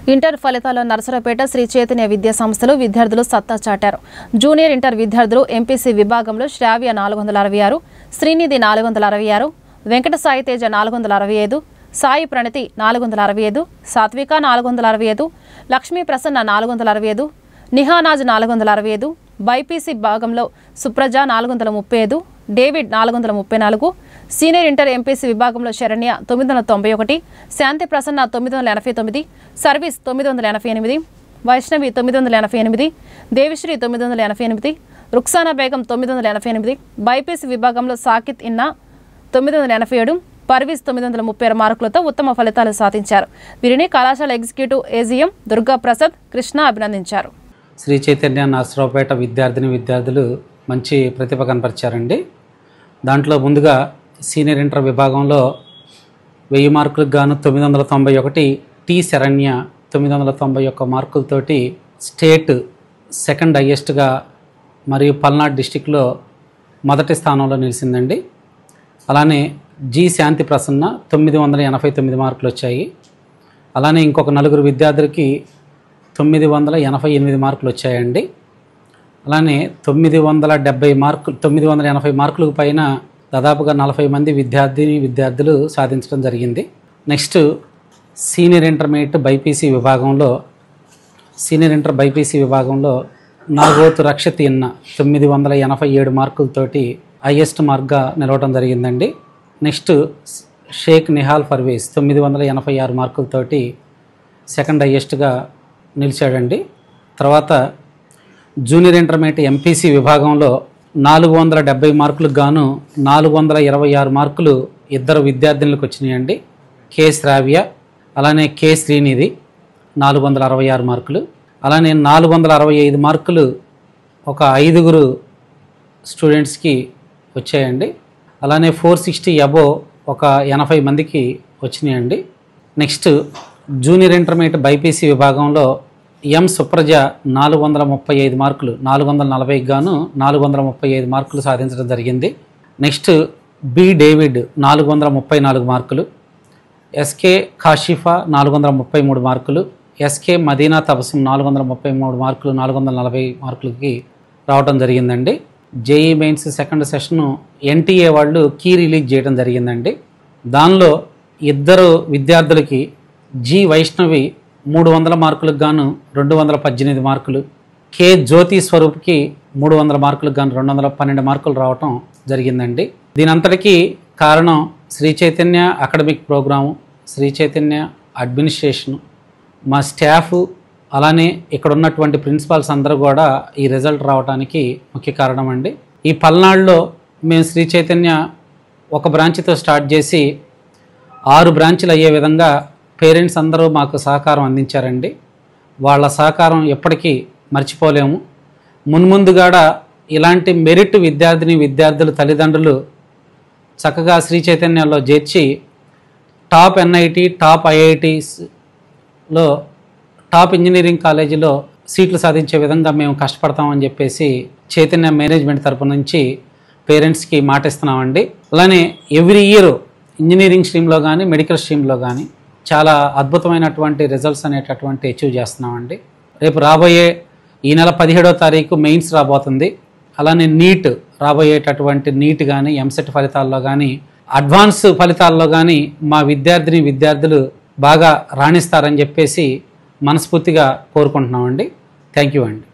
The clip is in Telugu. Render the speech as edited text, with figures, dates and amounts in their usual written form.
ఇంటర్ ఫలితాల్లో నరసరావుపేట శ్రీ చైతన్య విద్యా సంస్థలు విద్యార్థులు సత్తా చాటారు. జూనియర్ ఇంటర్ విద్యార్థులు ఎంపీసీ విభాగంలో శ్రావ్య 466, శ్రీనిధి 466, వెంకట సాయి తేజ 465, సాయి ప్రణతి 465, సాత్విక 465, లక్ష్మీ ప్రసన్న 465, నిహానాజ్ 465, బైపీసీ విభాగంలో Supraja 435, David 434, senior inter MPC విభాగంలో శరణ్య 991, శాంతి ప్రసన్న 989, సర్వీస్ 988, వైష్ణవి 988, దేవిశ్రీ 988, రుక్సానా బేగం 988, బైపీసీ విభాగంలో సాకిత్ ఇన్నా 987, పర్వీస్ 936 మార్కులతో ఉత్తమ ఫలితాలు సాధించారు. వీరిని కళాశాల ఎగ్జిక్యూటివ్ ఏజీఎం దుర్గా ప్రసాద్ కృష్ణ అభినందించారు. శ్రీ చైతన్య నరసరావుపేట విద్యార్థులు మంచి ప్రతిభ కనపరిచారండి. దాంట్లో ముందుగా సీనియర్ ఇంటర్ విభాగంలో 1000 మార్కులకు గాను 991, టి శరణ్య 991 మార్కులతోటి స్టేట్ సెకండ్ హైయెస్ట్గా మరియు పల్నాడు డిస్టిక్లో మొదటి స్థానంలో నిలిచిందండి. అలానే జి శాంతి ప్రసన్న 989 మార్కులు వచ్చాయి. అలానే ఇంకొక 4 విద్యార్థులకి 988 మార్కులు వచ్చాయండి. అలానే 980 మార్కులకు పైన దాదాపుగా 40 మంది విద్యార్థులు సాధించడం జరిగింది. నెక్స్ట్ సీనియర్ ఇంటర్మీడియట్ బైపీసీ విభాగంలో నాగోతు రక్షిత్ ఇన్న 987 మార్కులతోటి హైయెస్ట్ మార్క్గా నిలవడం జరిగిందండి. నెక్స్ట్ షేక్ నిహాల్ పర్వేజ్ 986 మార్కులతోటి సెకండ్ హైయెస్ట్గా నిలిచాడండి. తర్వాత జూనియర్ ఇంటర్మీడియట్ ఎంపీసీ విభాగంలో 470 మార్కులకు గాను 426 మార్కులు 2 విద్యార్థినులకు వచ్చినాయండి. కె శ్రావ్య అలానే కె శ్రీనిధి 466 మార్కులు, అలానే 465 మార్కులు ఒక 5 స్టూడెంట్స్కి వచ్చాయండి. అలానే 460 అబోవ్ ఒక 80 మందికి వచ్చినాయండి. నెక్స్ట్ జూనియర్ ఇంటర్మీడియట్ బైపీసీ విభాగంలో ఎం సుప్రజ 435 మార్కులు 440కి గాను 435 మార్కులు సాధించడం జరిగింది. నెక్స్ట్ బి డేవిడ్ 434 మార్కులు, ఎస్కే కాషిఫా 433 మార్కులు, ఎస్కే మదీనా తబసం 433 మార్కులు 440 మార్కులకి రావడం జరిగిందండి. JEE mains second session NTA వాళ్ళు కీ రిలీజ్ చేయడం జరిగిందండి. దానిలో 2 విద్యార్థులకి జి వైష్ణవి 300 మార్కులకు గాను 218 మార్కులు, కె జ్యోతి స్వరూప్కి 300 మార్కులకు గాను 212 మార్కులు రావటం జరిగిందండి. దీనంతటికీ కారణం Shri Chaitanya academic program, Shri Chaitanya administration, మా స్టాఫ్, అలానే ఇక్కడ ఉన్నటువంటి ప్రిన్సిపాల్స్ అందరూ కూడా ఈ రిజల్ట్ రావడానికి ముఖ్య కారణం అండి. ఈ పల్నాడులో మేము శ్రీ చైతన్య ఒక బ్రాంచ్తో స్టార్ట్ చేసి 6 బ్రాంచ్లు అయ్యే విధంగా పేరెంట్స్ అందరూ మాకు సహకారం అందించారండి. వాళ్ళ సహకారం ఎప్పటికీ మర్చిపోలేము. మున్ముందుగా ఇలాంటి మెరిట్ విద్యార్థులు తల్లిదండ్రులు చక్కగా శ్రీ చైతన్యలో చేర్చి టాప్ ఎన్ఐటి, టాప్ ఐఐటీస్లో, టాప్ ఇంజనీరింగ్ కాలేజీలో సీట్లు సాధించే విధంగా మేము కష్టపడతామని చెప్పేసి చైతన్య మేనేజ్మెంట్ తరపు నుంచి పేరెంట్స్కి మాట ఇస్తున్నామండి. అలానే ఎవ్రీ ఇయర్ ఇంజనీరింగ్ స్ట్రీమ్లో కానీ మెడికల్ స్ట్రీమ్లో కానీ చాలా అద్భుతమైనటువంటి రిజల్ట్స్ అనేటటువంటి అచీవ్ చేస్తున్నామండి. రేపు రాబోయే ఈ నెల 17వ తారీఖు మెయిన్స్ రాబోతుంది. అలానే నీట్ రాబోయేటటువంటి నీట్ కానీ ఎంసెట్ ఫలితాల్లో కానీ అడ్వాన్స్ ఫలితాల్లో కానీ మా విద్యార్థులు బాగా రాణిస్తారని చెప్పేసి మనస్ఫూర్తిగా కోరుకుంటున్నామండి. థ్యాంక్ యూ అండి.